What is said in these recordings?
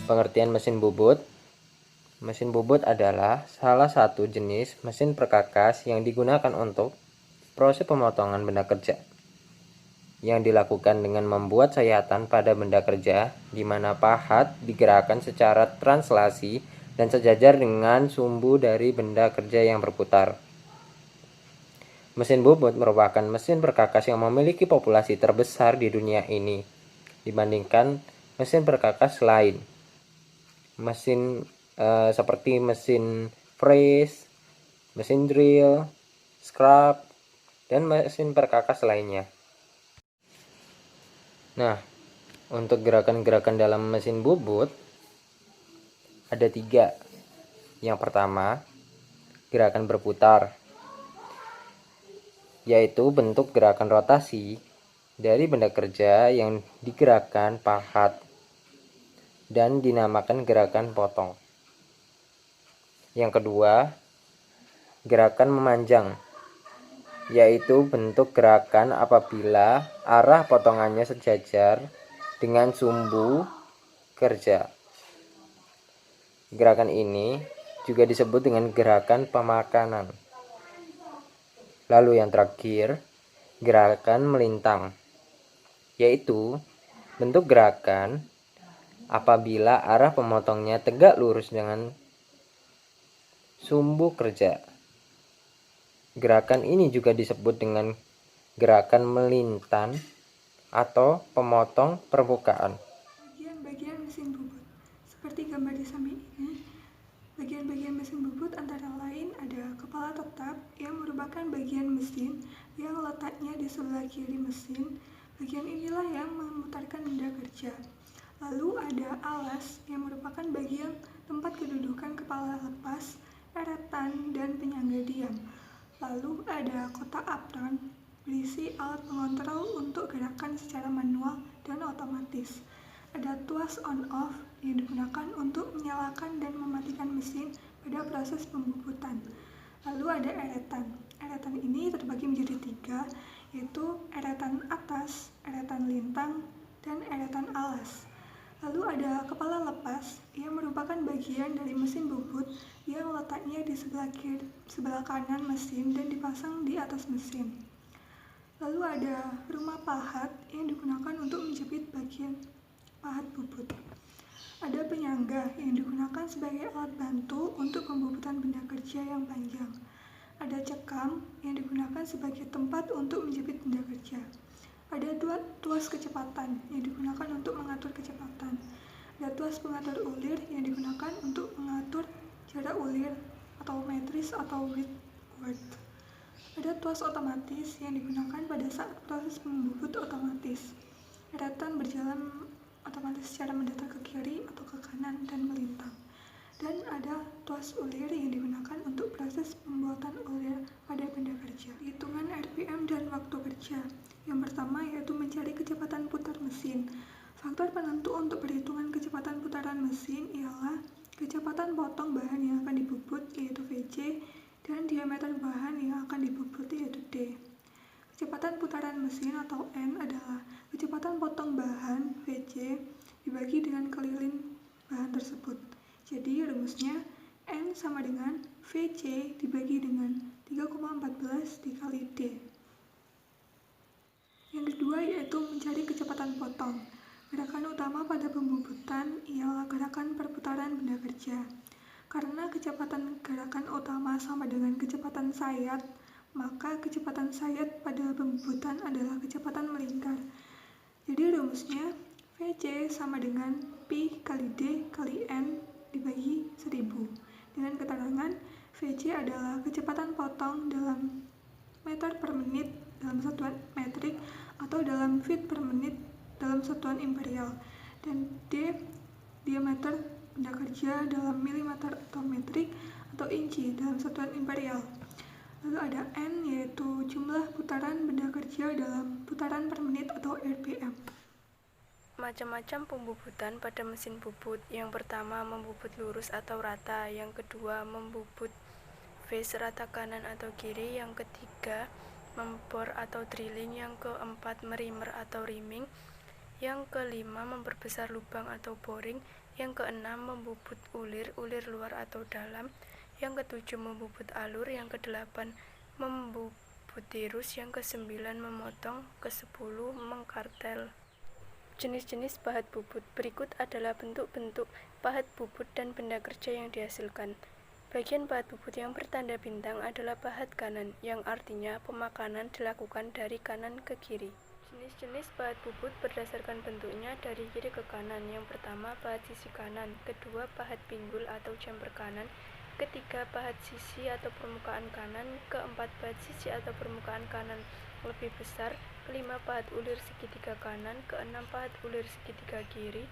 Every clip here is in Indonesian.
Pengertian mesin bubut. Mesin bubut adalah salah satu jenis mesin perkakas yang digunakan untuk proses pemotongan benda kerja, yang dilakukan dengan membuat sayatan pada benda kerja, di mana pahat digerakkan secara translasi dan sejajar dengan sumbu dari benda kerja yang berputar. Mesin bubut merupakan mesin perkakas yang memiliki populasi terbesar di dunia ini dibandingkan mesin perkakas lain. Mesin seperti mesin fres, mesin drill, scrap, dan mesin perkakas lainnya. Nah, untuk gerakan-gerakan dalam mesin bubut ada 3. Yang pertama, gerakan berputar, yaitu bentuk gerakan rotasi dari benda kerja yang digerakkan pahat dan dinamakan gerakan potong. Yang kedua, gerakan memanjang, yaitu bentuk gerakan apabila arah potongannya sejajar dengan sumbu kerja. Gerakan ini juga disebut dengan gerakan pemakanan. Lalu yang terakhir, gerakan melintang, yaitu bentuk gerakan apabila arah pemotongnya tegak lurus dengan sumbu kerja. Gerakan ini juga disebut dengan gerakan melintan atau pemotong permukaan. Bagian-bagian mesin bubut. Seperti gambar di samping ini, bagian-bagian mesin bubut antara lain ada kepala tetap yang merupakan bagian mesin yang letaknya di sebelah kiri mesin. Bagian inilah yang memutarkan benda kerja. Lalu ada alas yang merupakan bagian tempat kedudukan kepala lepas, eretan, dan penyangga diam. Lalu ada kotak apron berisi alat pengontrol untuk gerakan secara manual dan otomatis. Ada tuas on-off yang digunakan untuk menyalakan dan mematikan mesin pada proses pembubutan. Lalu ada eretan. Eretan ini terbagi menjadi 3, yaitu eretan atas, eretan lintang, dan eretan alas. Lalu ada kepala lepas yang merupakan bagian dari mesin bubut yang letaknya di sebelah kanan mesin dan dipasang di atas mesin. Lalu ada rumah pahat yang digunakan untuk menjepit bagian pahat bubut. Ada penyangga yang digunakan sebagai alat bantu untuk pembubutan benda kerja yang panjang. Ada cekam yang digunakan sebagai tempat untuk menjepit benda kerja. Ada tuas kecepatan yang digunakan untuk mengatur kecepatan. Ada tuas pengatur ulir yang digunakan untuk mengatur jarak ulir atau metris atau width. Ada tuas otomatis yang digunakan pada saat proses pembubut otomatis. Eretan berjalan otomatis secara mendatar ke kiri atau ke kanan dan melintang. Dan ada tuas ulir yang digunakan untuk proses pembuatan ulir pada benda kerja. Hitungan RPM dan waktu kerja. Yang pertama yaitu mencari kecepatan putar mesin. Faktor penentu untuk perhitungan kecepatan putaran mesin ialah kecepatan potong bahan yang akan dibubut yaitu VC dan diameter bahan yang akan dibubut yaitu D. Kecepatan putaran mesin atau N adalah kecepatan potong bahan VC dibagi dengan keliling bahan tersebut. Jadi rumusnya N sama dengan VC dibagi dengan 3,14 dikali D. Yang kedua yaitu mencari kecepatan potong. Gerakan utama pada pembubutan ialah gerakan perputaran benda kerja. Karena kecepatan gerakan utama sama dengan kecepatan sayat, maka kecepatan sayat pada pembubutan adalah kecepatan melingkar. Jadi rumusnya VC sama dengan Pi kali D kali N dibagi 1000. Dengan keterangan VC adalah kecepatan potong dalam meter per menit dalam satuan metrik atau dalam feet per menit dalam satuan imperial, dan D diameter benda kerja dalam milimeter atau metrik atau inci dalam satuan imperial. Lalu ada N yaitu jumlah putaran benda kerja dalam putaran per menit atau RPM. Macam-macam pembubutan pada mesin bubut. Yang pertama membubut lurus atau rata, yang kedua membubut face rata kanan atau kiri, yang ketiga membor atau drilling, yang keempat merimer atau rimming, yang kelima memperbesar lubang atau boring, Yang keenam, membubut ulir luar atau dalam. Yang ketujuh, membubut alur. Yang kedelapan, membubut tirus. Yang kesembilan, memotong. Kesepuluh, mengkartel. Jenis-jenis pahat bubut. Berikut adalah bentuk-bentuk pahat bubut dan benda kerja yang dihasilkan. Bagian pahat bubut yang bertanda bintang adalah pahat kanan, yang artinya pemakanan dilakukan dari kanan ke kiri. Jenis-jenis pahat bubut berdasarkan bentuknya dari kiri ke kanan. Yang pertama, pahat sisi kanan. Kedua, pahat pinggul atau jumper kanan. Ketiga, pahat sisi atau permukaan kanan. Keempat, pahat sisi atau permukaan kanan lebih besar. Kelima, pahat ulir segitiga kanan. Keenam, pahat ulir segitiga kiri.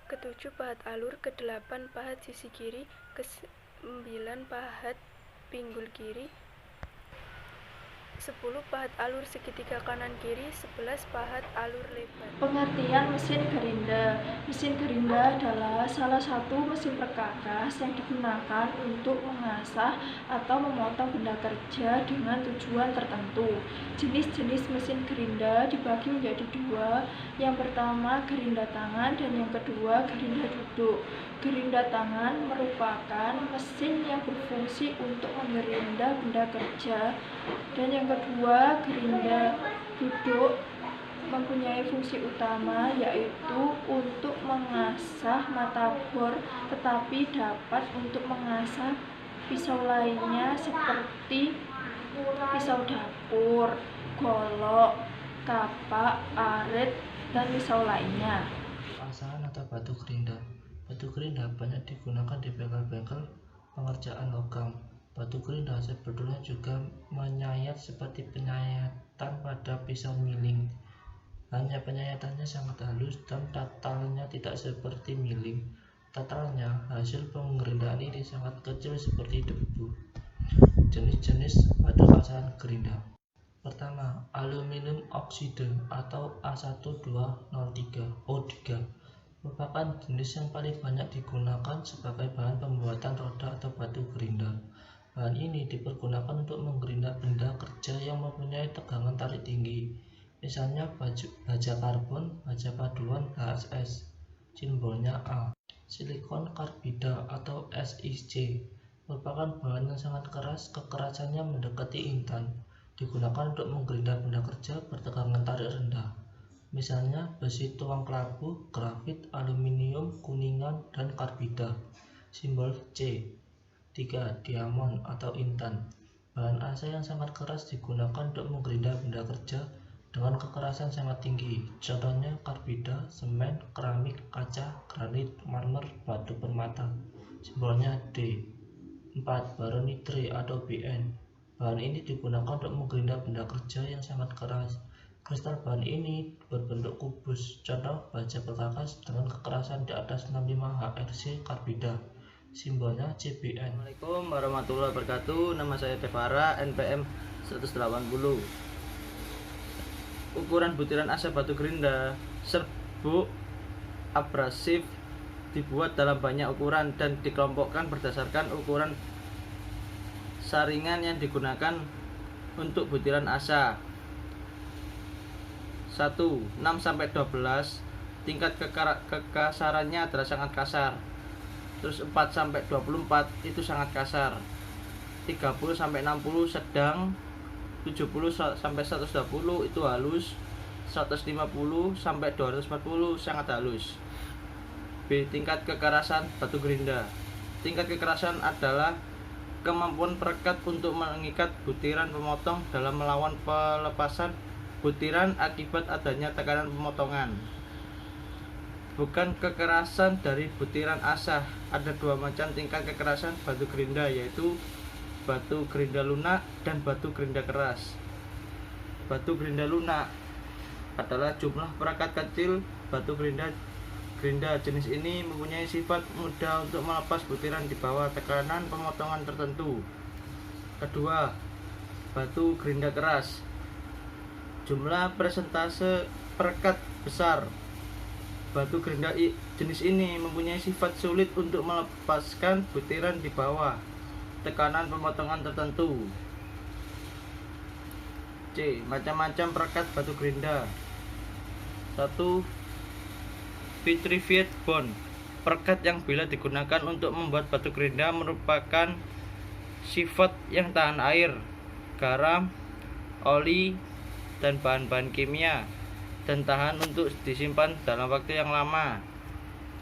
Ketujuh, pahat alur. Kedelapan, pahat sisi kiri. Kesembilan, pahat pinggul kiri. 10, pahat alur segitiga kanan kiri. 11, pahat alur lebar. Pengertian mesin gerinda. Mesin gerinda adalah salah satu mesin perkakas yang digunakan untuk mengasah atau memotong benda kerja dengan tujuan tertentu. Jenis-jenis mesin gerinda dibagi menjadi dua. Yang pertama, gerinda tangan, dan yang kedua, gerinda duduk. Gerinda tangan merupakan mesin yang berfungsi untuk menggerinda benda kerja, dan yang kedua, gerinda duduk mempunyai fungsi utama, yaitu untuk mengasah mata bor, tetapi dapat untuk mengasah pisau lainnya seperti pisau dapur, golok, kapak, arit, dan pisau lainnya. Asahan atau batu gerinda. Batu gerinda banyak digunakan di bengkel-bengkel pengerjaan logam. Batu gerinda sebetulnya juga menyayat seperti penyayatan pada pisau miling. Hanya penyayatannya sangat halus dan tatalnya tidak seperti miling. Tatalnya hasil pengerindaan ini sangat kecil seperti debu. Jenis-jenis batu asahan gerinda. Pertama, aluminium oksida atau A1203O3 merupakan jenis yang paling banyak digunakan sebagai bahan pembuatan roda atau batu gerinda. Bahan ini dipergunakan untuk menggerinda benda kerja yang mempunyai tegangan tarik tinggi, misalnya baja karbon, baja paduan HSS, simbolnya A. Silikon karbida atau SiC merupakan bahan yang sangat keras, kekerasannya mendekati intan, digunakan untuk menggerinda benda kerja bertegangan tarik rendah, misalnya besi tuang kelabu, grafit, aluminium, kuningan, dan karbida, simbol C. 3. Diamond atau intan. Bahan asa yang sangat keras digunakan untuk menggerinda benda kerja dengan kekerasan sangat tinggi, contohnya karbida, semen, keramik, kaca, granit, marmer, batu permata, simbolnya D. 4. Baron nitre atau Bn. Bahan ini digunakan untuk menggerinda benda kerja yang sangat keras. Kristal bahan ini berbentuk kubus, contoh baja perkakas dengan kekerasan di atas 65 HRC karbida, simbolnya CBN. Assalamualaikum warahmatullahi wabarakatuh. Nama saya Devara, NPM 180. Ukuran butiran asa batu gerinda serbuk abrasif dibuat dalam banyak ukuran dan dikelompokkan berdasarkan ukuran saringan yang digunakan untuk butiran asa. 1. 6-12 tingkat kekasarannya adalah sangat kasar. Terus 4-24 itu sangat kasar. 30-60 sedang. 70-120 itu halus. 150-240 sangat halus. B. Tingkat kekerasan batu gerinda. Tingkat kekerasan adalah kemampuan perekat untuk mengikat butiran pemotong dalam melawan pelepasan butiran akibat adanya tekanan pemotongan. Bukan kekerasan dari butiran asah. Ada dua macam tingkat kekerasan batu gerinda, yaitu batu gerinda lunak dan batu gerinda keras. Batu gerinda lunak adalah jumlah perekat kecil batu gerinda. Jenis ini mempunyai sifat mudah untuk melepas butiran di bawah tekanan pemotongan tertentu. Kedua, batu gerinda keras. Jumlah persentase perekat besar. Batu gerinda jenis ini mempunyai sifat sulit untuk melepaskan butiran di bawah tekanan pemotongan tertentu. C. Macam-macam perekat batu gerinda. 1. Vitrified bond. Perekat yang bila digunakan untuk membuat batu gerinda merupakan sifat yang tahan air, garam, oli, dan bahan-bahan kimia, dan tahan untuk disimpan dalam waktu yang lama.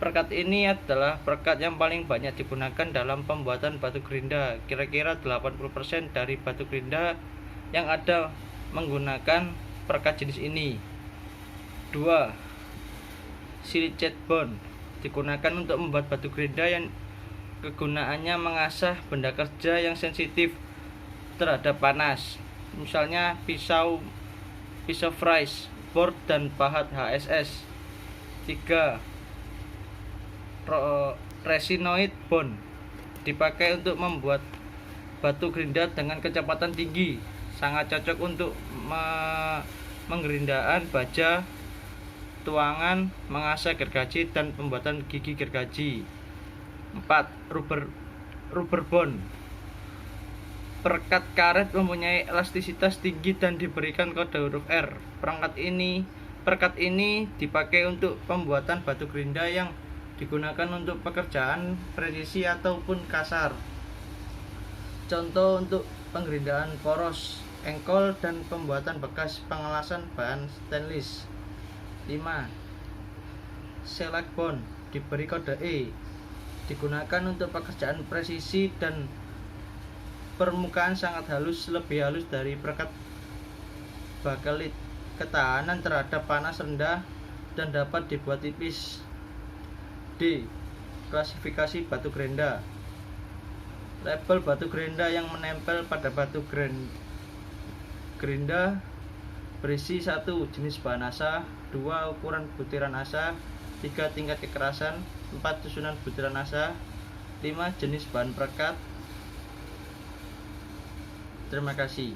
Perekat ini adalah perekat yang paling banyak digunakan dalam pembuatan batu gerinda. Kira-kira 80% dari batu gerinda yang ada menggunakan perekat jenis ini. 2. Silicate bond. Digunakan untuk membuat batu gerinda yang kegunaannya mengasah benda kerja yang sensitif terhadap panas. Misalnya pisau fries, board, dan pahat HSS. 3. Resinoid bond. Dipakai untuk membuat batu gerinda dengan kecepatan tinggi. Sangat cocok untuk menggerindaan baja, tuangan, mengasah gergaji, dan pembuatan gigi gergaji. 4. Rubber bond. Perekat karet mempunyai elastisitas tinggi dan diberikan kode huruf R. Perekat ini dipakai untuk pembuatan batu gerinda yang digunakan untuk pekerjaan presisi ataupun kasar. Contoh untuk penggerindaan poros, engkol, dan pembuatan bekas pengelasan bahan stainless. 5. Shellac bond. Diberi kode E. Digunakan untuk pekerjaan presisi dan permukaan sangat halus, lebih halus dari perekat bakelit. Ketahanan terhadap panas rendah dan dapat dibuat tipis. D. Klasifikasi batu gerinda. Label batu gerinda yang menempel pada batu gerinda berisi 1. Jenis bahan asa, 2. Ukuran butiran asa, 3. Tingkat kekerasan, 4. Susunan butiran asa, 5. Jenis bahan perekat. Terima kasih.